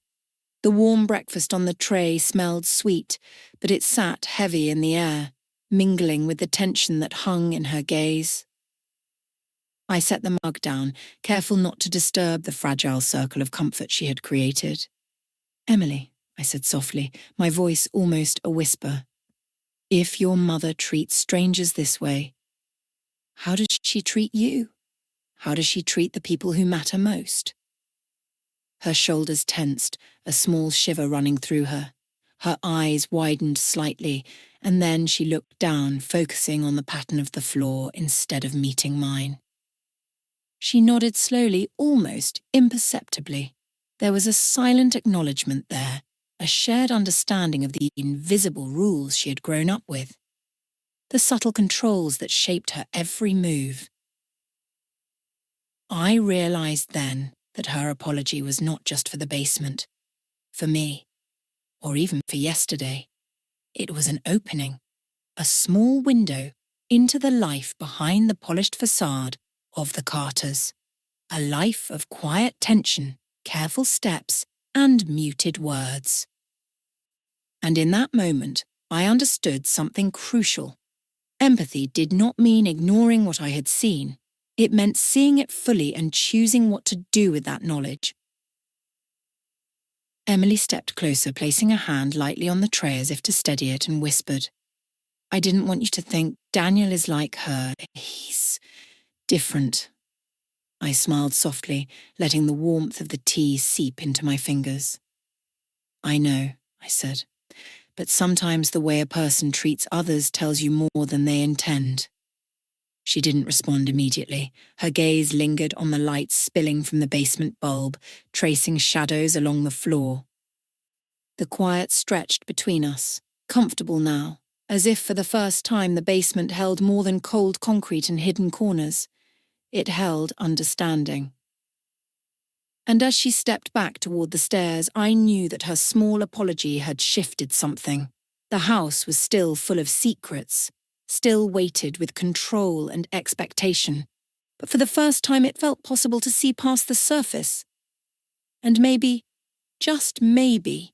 The warm breakfast on the tray smelled sweet, but it sat heavy in the air, mingling with the tension that hung in her gaze. I set the mug down, careful not to disturb the fragile circle of comfort she had created. Emily, I said softly, my voice almost a whisper, if your mother treats strangers this way, how does she treat you? How does she treat the people who matter most? Her shoulders tensed, a small shiver running through her. Her eyes widened slightly, and then she looked down, focusing on the pattern of the floor instead of meeting mine. She nodded slowly, almost imperceptibly. There was a silent acknowledgement there, a shared understanding of the invisible rules she had grown up with, the subtle controls that shaped her every move. I realized then that her apology was not just for the basement, for me, or even for yesterday. It was an opening, a small window into the life behind the polished facade of the Carters, a life of quiet tension, careful steps, and muted words. And in that moment, I understood something crucial. Empathy did not mean ignoring what I had seen. It meant seeing it fully and choosing what to do with that knowledge. Emily stepped closer, placing a hand lightly on the tray as if to steady it, and whispered, I didn't want you to think Daniel is like her. He's different. I smiled softly, letting the warmth of the tea seep into my fingers. I know, I said, but sometimes the way a person treats others tells you more than they intend. She didn't respond immediately. Her gaze lingered on the light spilling from the basement bulb, tracing shadows along the floor. The quiet stretched between us, comfortable now, as if for the first time the basement held more than cold concrete and hidden corners. It held understanding. And as she stepped back toward the stairs, I knew that her small apology had shifted something. The house was still full of secrets, still weighted with control and expectation. But for the first time it felt possible to see past the surface. And maybe, just maybe,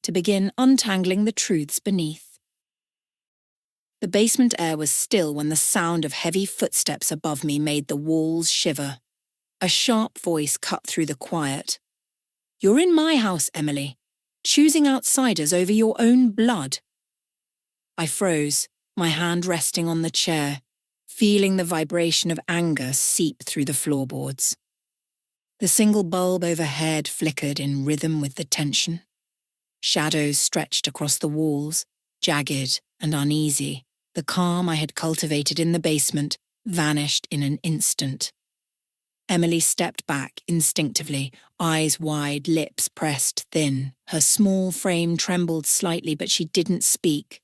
to begin untangling the truths beneath. The basement air was still when the sound of heavy footsteps above me made the walls shiver. A sharp voice cut through the quiet. You're in my house, Emily, choosing outsiders over your own blood. I froze, my hand resting on the chair, feeling the vibration of anger seep through the floorboards. The single bulb overhead flickered in rhythm with the tension. Shadows stretched across the walls, jagged and uneasy, The calm I had cultivated in the basement vanished in an instant. Emily stepped back instinctively, eyes wide, lips pressed thin. Her small frame trembled slightly, but she didn't speak.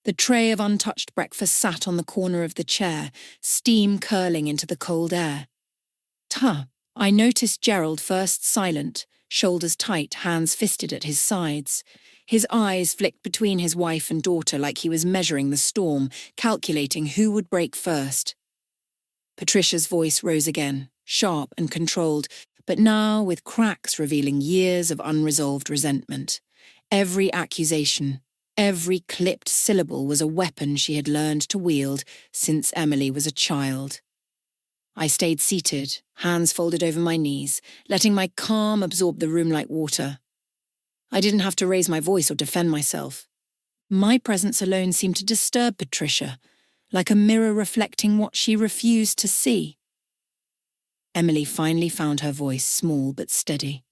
The tray of untouched breakfast sat on the corner of the chair, steam curling into the cold air. I noticed Gerald first silent, shoulders tight, hands fisted at his sides. His eyes flicked between his wife and daughter like he was measuring the storm, calculating who would break first. Patricia's voice rose again, sharp and controlled, but now with cracks revealing years of unresolved resentment. Every accusation, every clipped syllable was a weapon she had learned to wield since Emily was a child. I stayed seated, hands folded over my knees, letting my calm absorb the room like water. I didn't have to raise my voice or defend myself. My presence alone seemed to disturb Patricia, like a mirror reflecting what she refused to see. Emily finally found her voice, small but steady.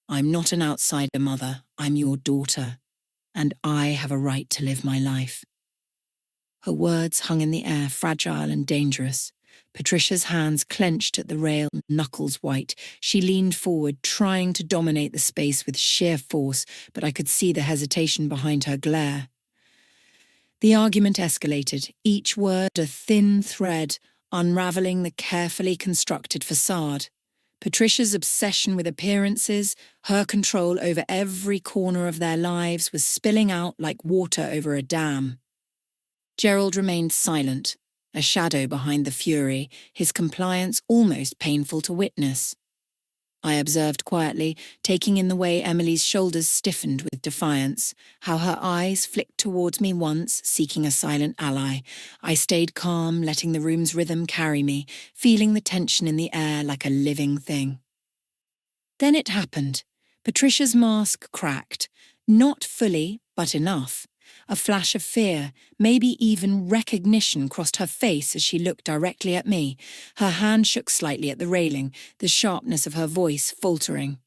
"I'm not an outsider, Mother. I'm your daughter, and I have a right to live my life." Her words hung in the air, fragile and dangerous. Patricia's hands clenched at the rail, knuckles white. She leaned forward, trying to dominate the space with sheer force, but I could see the hesitation behind her glare. The argument escalated, each word a thin thread, unraveling the carefully constructed facade. Patricia's obsession with appearances, her control over every corner of their lives, was spilling out like water over a dam. Gerald remained silent, a shadow behind the fury, his compliance almost painful to witness. I observed quietly, taking in the way Emily's shoulders stiffened with defiance, how her eyes flicked towards me once, seeking a silent ally. I stayed calm, letting the room's rhythm carry me, feeling the tension in the air like a living thing. Then it happened. Patricia's mask cracked, not fully, but enough. A flash of fear, maybe even recognition, crossed her face as she looked directly at me. Her hand shook slightly at the railing, the sharpness of her voice faltering.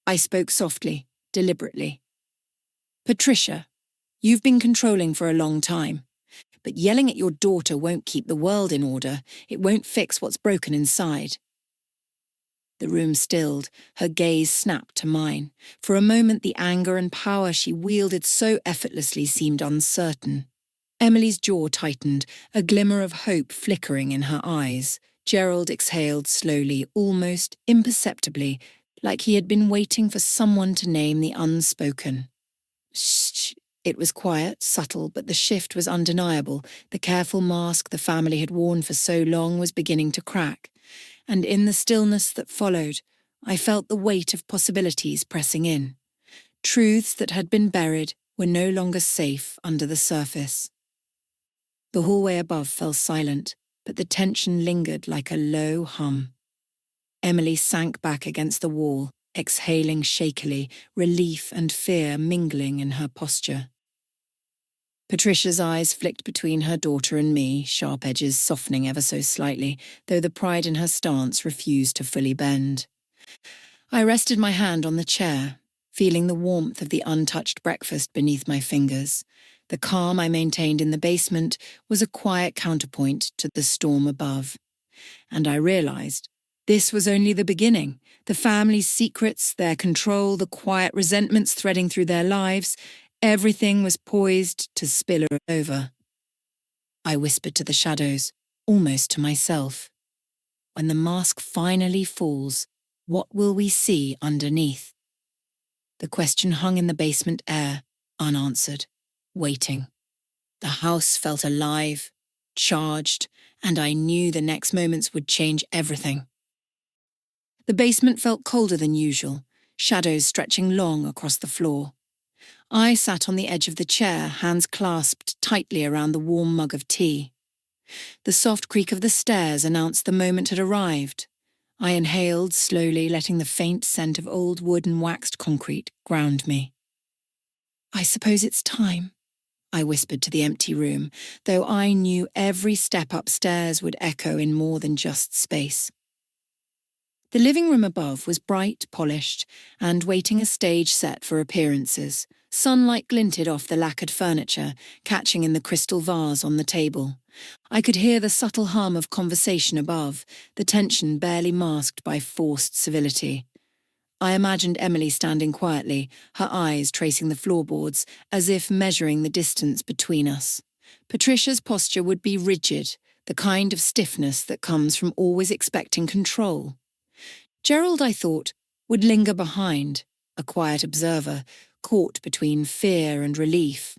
I spoke softly, deliberately. "Patricia, you've been controlling for a long time, but yelling at your daughter won't keep the world in order. It won't fix what's broken inside." The room stilled, her gaze snapped to mine. For a moment the anger and power she wielded so effortlessly seemed uncertain. Emily's jaw tightened, a glimmer of hope flickering in her eyes. Gerald exhaled slowly, almost imperceptibly, like he had been waiting for someone to name the unspoken. "Shh." It was quiet, subtle, but the shift was undeniable. The careful mask the family had worn for so long was beginning to crack. And in the stillness that followed, I felt the weight of possibilities pressing in. Truths that had been buried were no longer safe under the surface. The hallway above fell silent, but the tension lingered like a low hum. Emily sank back against the wall, exhaling shakily, relief and fear mingling in her posture. Patricia's eyes flicked between her daughter and me, sharp edges softening ever so slightly, though the pride in her stance refused to fully bend. I rested my hand on the chair, feeling the warmth of the untouched breakfast beneath my fingers. The calm I maintained in the basement was a quiet counterpoint to the storm above. And I realized this was only the beginning. The family's secrets, their control, the quiet resentments threading through their lives, everything was poised to spill over. I whispered to the shadows, almost to myself. When the mask finally falls, what will we see underneath? The question hung in the basement air, unanswered, waiting. The house felt alive, charged, and I knew the next moments would change everything. The basement felt colder than usual, shadows stretching long across the floor. I sat on the edge of the chair, hands clasped tightly around the warm mug of tea. The soft creak of the stairs announced the moment had arrived. I inhaled slowly, letting the faint scent of old wood and waxed concrete ground me. "I suppose it's time," I whispered to the empty room, though I knew every step upstairs would echo in more than just space. The living room above was bright, polished, and waiting a stage set for appearances. Sunlight glinted off the lacquered furniture, catching in the crystal vase on the table. I could hear the subtle hum of conversation above, the tension barely masked by forced civility. I imagined Emily standing quietly, her eyes tracing the floorboards, as if measuring the distance between us. Patricia's posture would be rigid, the kind of stiffness that comes from always expecting control. Gerald, I thought, would linger behind, a quiet observer, caught between fear and relief.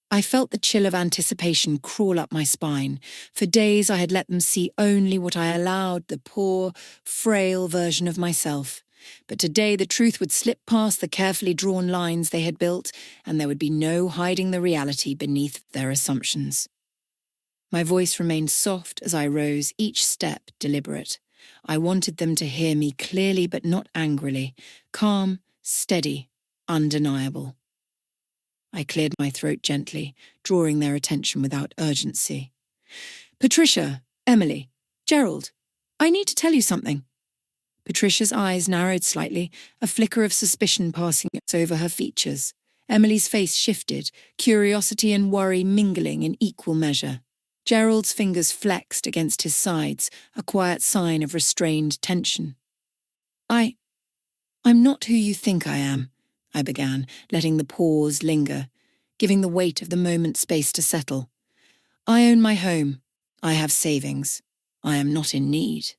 I felt the chill of anticipation crawl up my spine. For days I had let them see only what I allowed, the poor, frail version of myself. But today the truth would slip past the carefully drawn lines they had built, and there would be no hiding the reality beneath their assumptions. My voice remained soft as I rose, each step deliberate. I wanted them to hear me clearly but not angrily, calm, steady, undeniable. I cleared my throat gently, drawing their attention without urgency. Patricia, Emily, Gerald, I need to tell you something. Patricia's eyes narrowed slightly, a flicker of suspicion passing over her features. Emily's face shifted, curiosity and worry mingling in equal measure. Gerald's fingers flexed against his sides, a quiet sign of restrained tension. I'm not who you think I am, I began, letting the pause linger, giving the weight of the moment space to settle. I own my home. I have savings. I am not in need.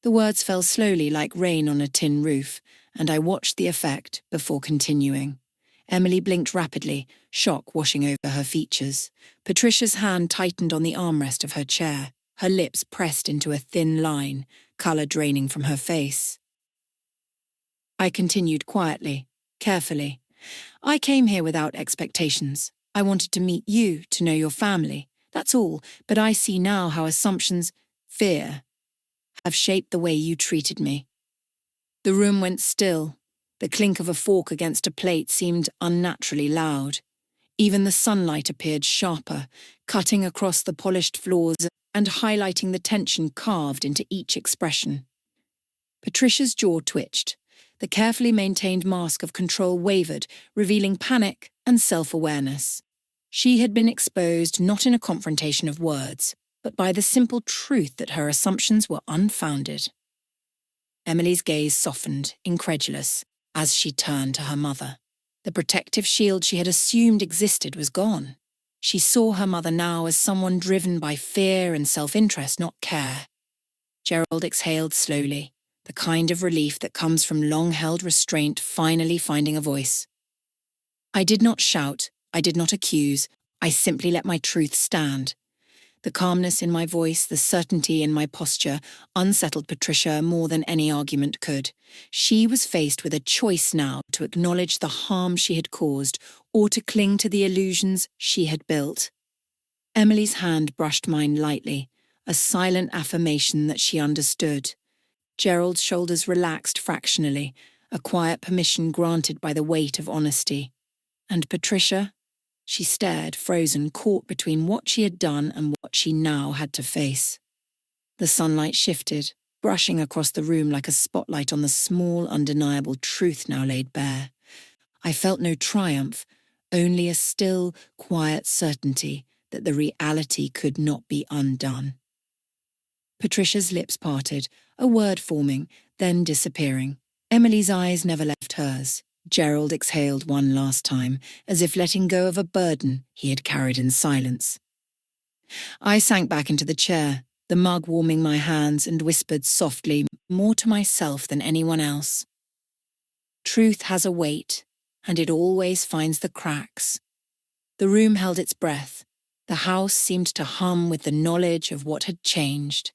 The words fell slowly like rain on a tin roof, and I watched the effect before continuing. Emily blinked rapidly, shock washing over her features. Patricia's hand tightened on the armrest of her chair, her lips pressed into a thin line, colour draining from her face. I continued quietly, carefully. I came here without expectations. I wanted to meet you, to know your family. That's all, but I see now how assumptions, fear, have shaped the way you treated me. The room went still. The clink of a fork against a plate seemed unnaturally loud. Even the sunlight appeared sharper, cutting across the polished floors and highlighting the tension carved into each expression. Patricia's jaw twitched. The carefully maintained mask of control wavered, revealing panic and self-awareness. She had been exposed not in a confrontation of words, but by the simple truth that her assumptions were unfounded. Emily's gaze softened, incredulous, as she turned to her mother. The protective shield she had assumed existed was gone. She saw her mother now as someone driven by fear and self-interest, not care. Gerald exhaled slowly, the kind of relief that comes from long-held restraint finally finding a voice. I did not shout, I did not accuse, I simply let my truth stand. The calmness in my voice, the certainty in my posture, unsettled Patricia more than any argument could. She was faced with a choice now to acknowledge the harm she had caused or to cling to the illusions she had built. Emily's hand brushed mine lightly, a silent affirmation that she understood. Gerald's shoulders relaxed fractionally, a quiet permission granted by the weight of honesty. And Patricia? She stared, frozen, caught between what she had done and what she now had to face. The sunlight shifted, brushing across the room like a spotlight on the small, undeniable truth now laid bare. I felt no triumph, only a still, quiet certainty that the reality could not be undone. Patricia's lips parted, a word forming, then disappearing. Emily's eyes never left hers. Gerald exhaled one last time, as if letting go of a burden he had carried in silence. I sank back into the chair, the mug warming my hands, and whispered softly, more to myself than anyone else. Truth has a weight, and it always finds the cracks. The room held its breath. The house seemed to hum with the knowledge of what had changed.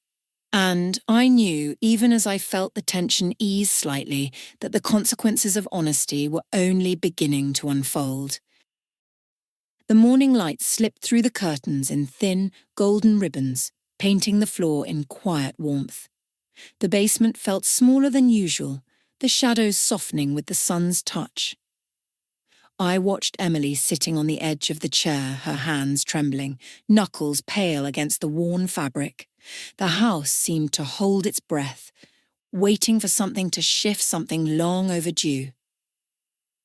And I knew, even as I felt the tension ease slightly, that the consequences of honesty were only beginning to unfold. The morning light slipped through the curtains in thin, golden ribbons, painting the floor in quiet warmth. The basement felt smaller than usual, the shadows softening with the sun's touch. I watched Emily sitting on the edge of the chair, her hands trembling, knuckles pale against the worn fabric. The house seemed to hold its breath, waiting for something to shift, something long overdue.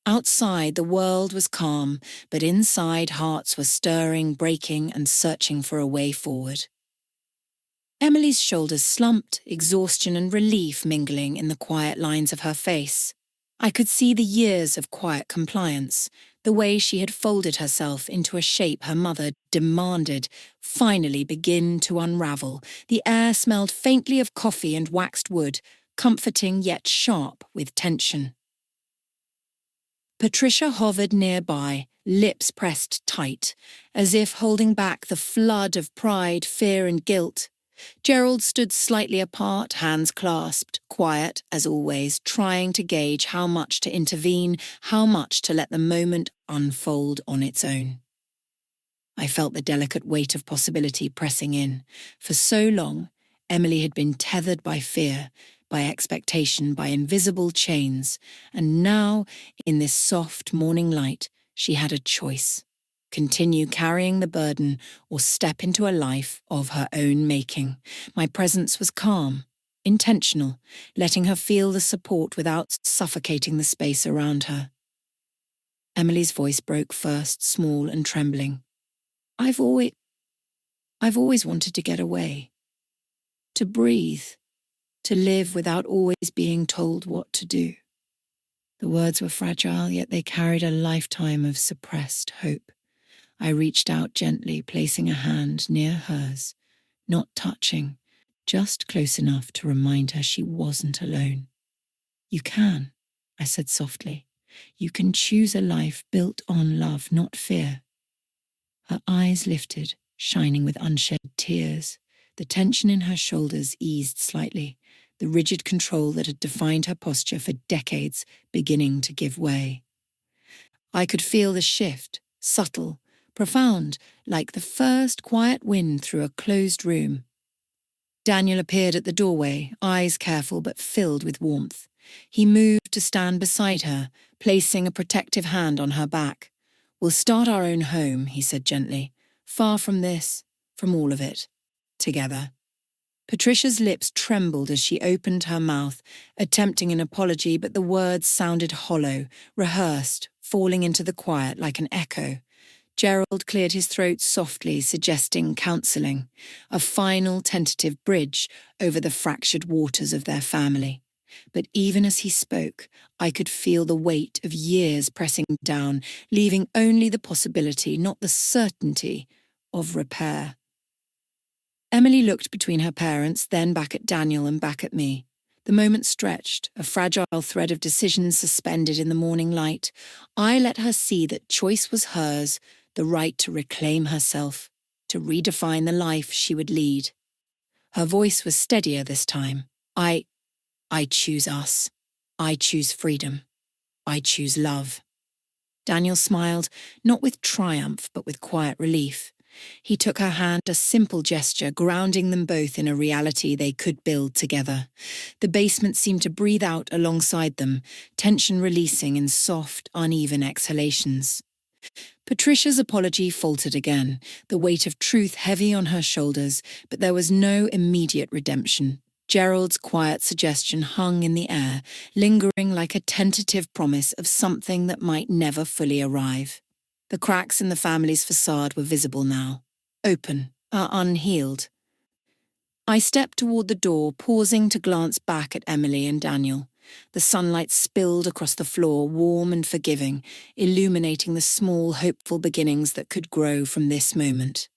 Outside, the world was calm, but inside, hearts were stirring, breaking, and searching for a way forward. Emily's shoulders slumped, exhaustion and relief mingling in the quiet lines of her face. I could see the years of quiet compliance, the way she had folded herself into a shape her mother demanded finally begin to unravel. The air smelled faintly of coffee and waxed wood, comforting yet sharp with tension. Patricia hovered nearby, lips pressed tight, as if holding back the flood of pride, fear and guilt. Gerald stood slightly apart, hands clasped, quiet as always, trying to gauge how much to intervene, how much to let the moment unfold on its own. I felt the delicate weight of possibility pressing in. For so long, Emily had been tethered by fear, by expectation, by invisible chains, and now, in this soft morning light, she had a choice. Continue carrying the burden or step into a life of her own making. My presence was calm, intentional, letting her feel the support without suffocating the space around her. Emily's voice broke first, small and trembling. I've always wanted to get away, to breathe, to live without always being told what to do. The words were fragile, yet they carried a lifetime of suppressed hope. I reached out gently, placing a hand near hers, not touching, just close enough to remind her she wasn't alone. You can, I said softly. You can choose a life built on love, not fear. Her eyes lifted, shining with unshed tears. The tension in her shoulders eased slightly, the rigid control that had defined her posture for decades beginning to give way. I could feel the shift, subtle, profound, like the first quiet wind through a closed room. Daniel appeared at the doorway, eyes careful but filled with warmth. He moved to stand beside her, placing a protective hand on her back. We'll start our own home, he said gently. Far from this, from all of it. Together. Patricia's lips trembled as she opened her mouth, attempting an apology, but the words sounded hollow, rehearsed, falling into the quiet like an echo. Gerald cleared his throat softly, suggesting counselling, a final tentative bridge over the fractured waters of their family. But even as he spoke, I could feel the weight of years pressing down, leaving only the possibility, not the certainty, of repair. Emily looked between her parents, then back at Daniel and back at me. The moment stretched, a fragile thread of decisions suspended in the morning light. I let her see that choice was hers, the right to reclaim herself, to redefine the life she would lead. Her voice was steadier this time. I choose us. I choose freedom. I choose love. Daniel smiled, not with triumph, but with quiet relief. He took her hand, a simple gesture, grounding them both in a reality they could build together. The basement seemed to breathe out alongside them, tension releasing in soft, uneven exhalations. Patricia's apology faltered again, the weight of truth heavy on her shoulders, but there was no immediate redemption. Gerald's quiet suggestion hung in the air, lingering like a tentative promise of something that might never fully arrive. The cracks in the family's facade were visible now, open, unhealed. I stepped toward the door, pausing to glance back at Emily and Daniel. The sunlight spilled across the floor, warm and forgiving, illuminating the small, hopeful beginnings that could grow from this moment.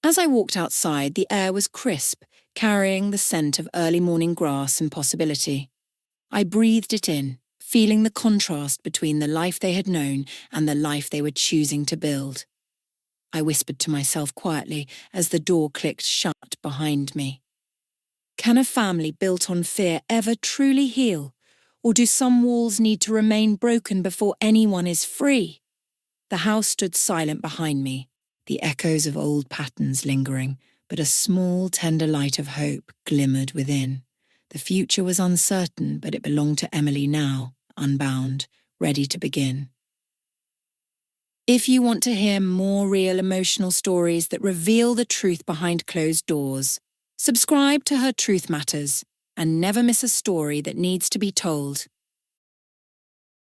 As I walked outside, the air was crisp, carrying the scent of early morning grass and possibility. I breathed it in, feeling the contrast between the life they had known and the life they were choosing to build. I whispered to myself quietly as the door clicked shut behind me. Can a family built on fear ever truly heal? Or do some walls need to remain broken before anyone is free? The house stood silent behind me, the echoes of old patterns lingering, but a small, tender light of hope glimmered within. The future was uncertain, but it belonged to Emily now, unbound, ready to begin. If you want to hear more real emotional stories that reveal the truth behind closed doors, subscribe to Her Truth Matters and never miss a story that needs to be told.